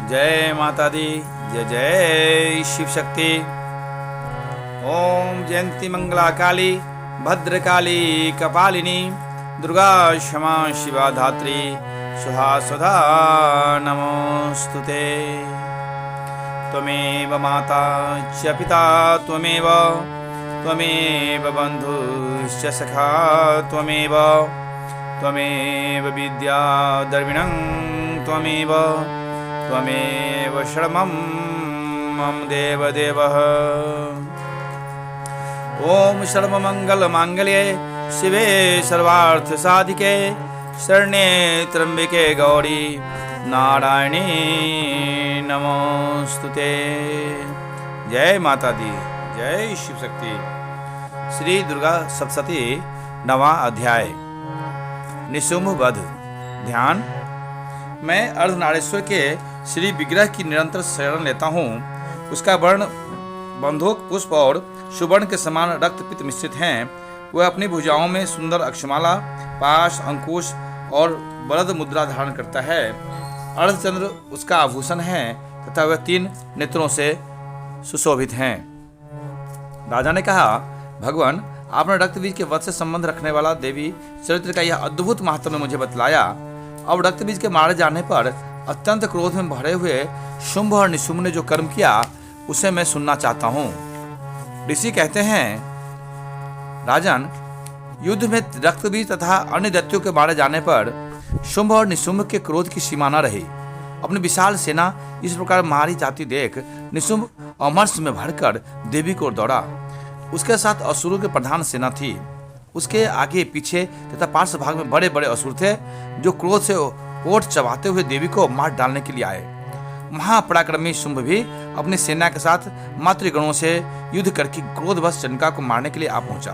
जय माता दी, जय जय शिव शक्ति। ओम जयंती मंगला काली, भद्रकाली कपालिनी, दुर्गा क्षमा शिवा धात्री, सुहा सुधा नमोस्तुते। त्वमेव माता च पिता त्वमेव, त्वमेव बन्धुश्च सखा त्वमेव, त्वमेव विद्या द्रविणं त्वमेव, त्वमेव शरणं मम देवदेवः। ओम सर्वमंगलमांगल्ये शिवे सर्वार्थसाधिके, शरण्ये त्र्यंबके गौरी नारायणी नमोस्तुते। जय माता दी, जय शिव शक्ति। श्री दुर्गा सप्तशती 9वां अध्याय, निशुंभ वध। ध्यान। मैं अर्धनारीश्वर के श्री विग्रह की निरंतर शरण लेता हूँ। उसका वर्ण बंधुक पुष्प और सुवर्ण के समान रक्त पित्त मिश्रित हैं। वह अपनी भुजाओं में सुंदर अक्षमाला, पाश, अंकुश और बलद मुद्रा धारण करता है। अर्धचंद्र उसका आभूषण है तथा वह 3 नेत्रों से सुशोभित हैं। राजा ने कहा, भगवान, आपने रक्तबीज के वध से संबंध रखने वाला देवी चरित्र का यह अद्भुत महात्म्य मुझे बतलाया। अब रक्तबीज के मारे जाने पर अत्यंत क्रोध में भरे हुए शुंभ और निशुंभ ने जो कर्म किया उसे मैं सुनना चाहता हूँ। ऋषि कहते हैं, राजन, युद्ध में रक्तबीज तथा अन्य दैत्यों के मारे जाने पर शुंभ और निशुंभ के क्रोध की सीमा न रही। अपनी विशाल सेना इस प्रकार मारी जाती देख निशुंभ अमर्ष में भरकर देवी को दौड़ा। उसके साथ असुरों की प्रधान सेना थी। उसके आगे पीछे तथा पार्श्व भाग में बड़े बड़े असुर थे जो क्रोध से ओठ चबाते हुए देवी को मार डालने के लिए आए। महापराक्रमी शुंभ भी अपनी सेना के साथ मातृगणों से युद्ध करके क्रोधवश चंडिका को मारने के लिए आ पहुंचा।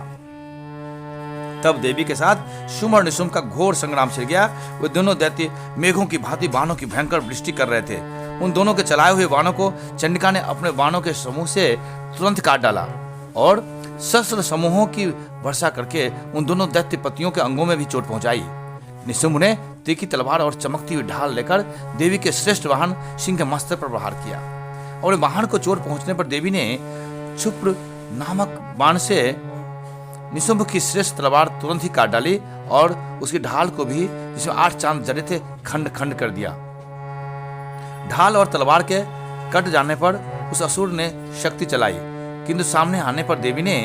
तब देवी के साथ शुंभ और निशुंभ का घोर संग्राम छिड़ गया। वे दोनों दैत्य मेघों की भांति बाणों की भयंकर वृष्टि कर रहे थे। उन दोनों के चलाए हुए बाणों को चंडिका ने अपने बाणों के समूह से तुरंत काट डाला और शस्त्र समूहों की वर्षा करके उन दोनों दैत्य पतियों के अंगों में भी चोट पहुंचाई। निशुंभ ने तीखी तलवार और चमकती हुई ढाल लेकर देवी के श्रेष्ठ वाहन सिंह के मस्तक पर प्रहार किया और वाहन को चोट पहुंचने पर देवी ने क्षुप्र नामक बाण से निशुंभ की श्रेष्ठ तलवार तुरंत ही काट डाली और उसकी ढाल को भी, जिसमें 8 चांद जड़े थे, खंड खंड कर दिया। ढाल और तलवार के कट जाने पर उस असुर ने शक्ति चलाई, किंतु सामने आने पर देवी ने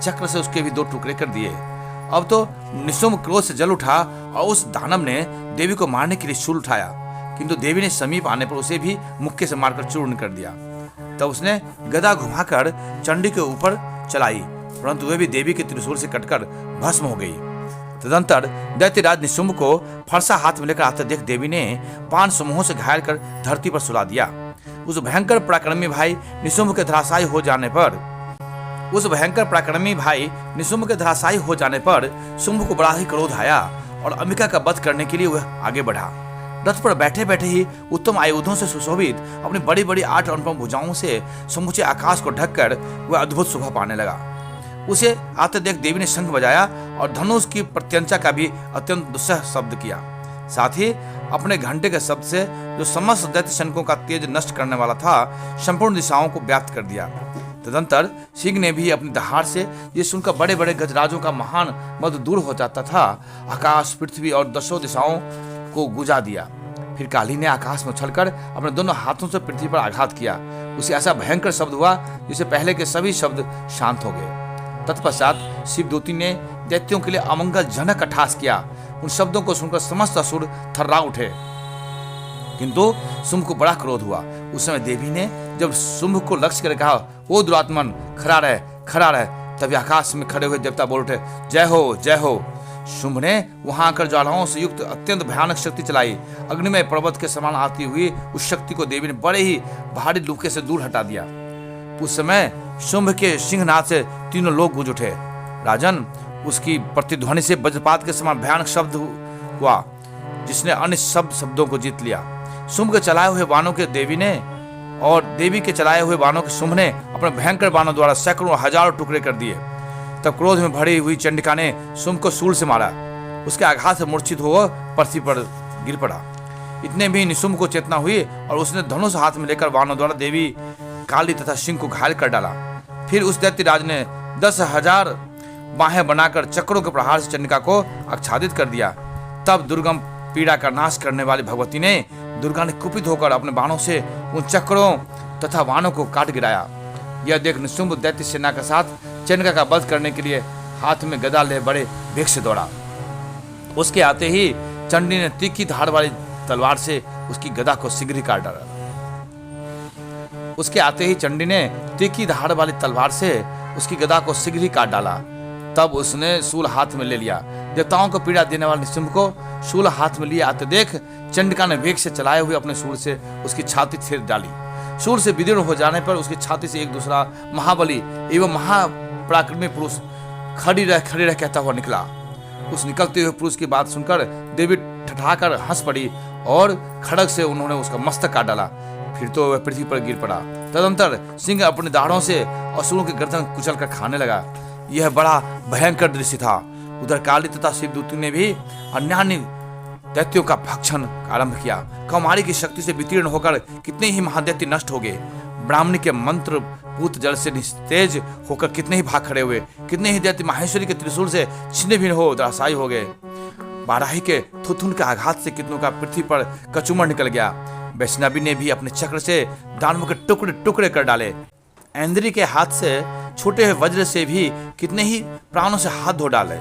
चक्र से उसके भी 2 टुकड़े कर दिए। अब तो निशुंभ क्रोध से जल उठा और उस दानव ने देवी को मारने के लिए शूल उठाया, किंतु देवी ने समीप आने पर उसे भी मुक्के से मारकर चूर्ण कर दिया। तब उसने गदा घुमाकर चंडी के ऊपर चलाई, परंतु वह भी देवी के त्रिशूल से कटकर भस्म हो गई। तदंतर दैत्यराज निशुंभ को फरसा हाथ में लेकर आते देख देवी ने बाण समूहों से घायल कर धरती पर सुला दिया। उस भयंकर पराक्रमी भाई निशुंभ के धराशायी हो जाने पर शुंभ को बड़ा ही क्रोध आया और अंबिका का वध करने के लिए वह आगे बढ़ा। रथ पर बैठे बैठे ही उत्तम आयुधों से सुशोभित अपनी बड़ी बड़ी 8 अनुपम भुजाओं से समूचे आकाश को ढककर वह अद्भुत शोभा पाने लगा। उसे आते देख देवी ने शंख बजाया और धनुष की प्रत्यंचा का भी अत्यंत दुस्सह शब्द किया। साथ ही अपने घंटे के शब्द से जो समस्त दैत्य शंखों का तेज नष्ट करने वाला था, संपूर्ण दिशाओं को व्याप्त कर दिया। तदंतर सिंह ने भी अपनी दहाड़ से ये सुनकर बड़े बड़े गजराजों का महान मद दूर हो जाता था, आकाश, पृथ्वी और 10 दिशाओं को गुजा दिया। फिर काली ने आकाश में उछलकर अपने दोनों हाथों से पृथ्वी पर आघात किया। उसे ऐसा भयंकर शब्द हुआ जिससे पहले के सभी शब्द शांत हो गए। तत्पश्चात शिवदूती ने दैत्यों के लिए अमंगलजनक अट्टहास किया। उन शब्दों को सुनकर समस्त असुर थर्रा उठे, किंतु शुंभ को बड़ा क्रोध हुआ। उस समय देवी ने जब शुंभ को लक्ष्य कर कहा, ओ दुरात्मन, खड़ा रह। तभी आकाश में खड़े हुए देवता बोल उठे, जय हो, जय हो। शुंभ ने वहां आकर ज्वालाओं से युक्त अत्यंत भयानक शक्ति चलाई। अग्निमय पर्वत के समान आती हुई उस शक्ति को देवी ने बड़े ही भारी लूके से दूर हटा दिया। उस समय शुंभ के सिंहनाद से 3 लोग गूंज उठे। राजन, उसकी प्रतिध्वनि से वज्रपात के समान भयानक शब्द हुआ, जिसने अन्य सब शब्दों को जीत लिया। शुंभ के चलाए हुए बाणों के देवी ने और देवी के चलाए हुए बाणों के शुंभ ने अपने भयंकर बाणों द्वारा सैकड़ों हजारों टुकड़े कर दिए। तब क्रोध में भरी हुई चंडिका ने शुंभ को शूल से मारा। उसके आघात से मूर्छित हो पृथ्वी पर गिर पड़ा। इतने भी निशुंभ को चेतना हुई और उसने धनुष हाथ में लेकर वानरों द्वारा देवी काली तथा सिंह को घायल कर डाला। फिर उस दैत्यराज ने 10,000 बाहें बनाकर चक्रों के प्रहार से चंडिका को आच्छादित कर दिया। तब दुर्गम पीड़ा का नाश करने वाली भगवती ने दुर्गा ने कुपित होकर अपने बाणों से उन चक्रों तथा वाणों को काट गिराया। यह देख निशुंभ दैत्य सेना के साथ चंडिका का वध करने के लिए हाथ में गदा ले बड़े वेग से दौड़ा। उसके आते ही चंडी ने तीखी धार वाली तलवार से उसकी गदा को शीघ्र ही काट डाला। उसके आते ही चंडी ने तीखी धार वाली तलवार से उसकी गदा को शीघ्र ही काट डाला। तब उसने शूल हाथ में ले लिया। देवताओं को पीड़ा देने वाले निशुंभ को शूल हाथ में लिए आते देख चंडिका ने वेग से चलाए हुए अपने शूल से उसकी छाती फेर डाली। शूल से विदीर्ण हो जाने पर उसकी छाती से एक दूसरा महाबली एवं महापराक्रमी पुरुष खड़ी रह कहता हुआ निकला। उस निकलते हुए पुरुष की बात सुनकर देवी ठठाकर हंस पड़ी और खड़ग से उन्होंने उसका मस्तक काट डाला। फिर तो वह पृथ्वी पर गिर पड़ा। तदंतर सिंह अपने दाढ़ों से असुरों की गर्दन कुचल कर खाने लगा। यह बड़ा भयंकर दृश्य था। उधर काली तथा शिवदूती ने भी अन्य दैत्यों का भक्षण आरंभ किया। कौमारी की शक्ति से वितीर्ण होकर कितने ही महादैत्य नष्ट हो गए। ब्राह्मणी के मंत्र पूत जल से निस्तेज होकर कितने ही भाग खड़े हुए। कितने ही दैत्य माहेश्वरी के त्रिशूल से छिन्न भिन्न हो धराशायी हो गए। बाराही के थुथुन के आघात से कितनों का पृथ्वी पर कचूमर निकल गया। वैष्णवी ने भी अपने चक्र से दानवों के टुकड़े टुकड़े कर डाले। ऐन्द्री के हाथ से छूटे हुए वज्र से भी कितने ही प्राणों से हाथ धो डाले।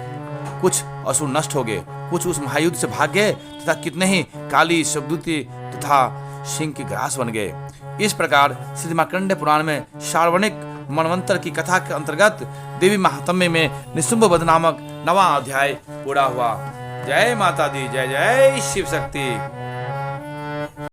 कुछ असुर नष्ट हो गए, कुछ उस महायुद्ध से भाग गए तथा कितने ही काली शिवदूती तथा सिंह की ग्रास बन गए। इस प्रकार श्री मार्कंडेय पुराण में सार्वणिक मनवंतर की कथा के अंतर्गत देवी महात्म्य में निशुंभ वध नामक 9वां अध्याय पूरा हुआ। जय माता दी, जय जय शिव शक्ति।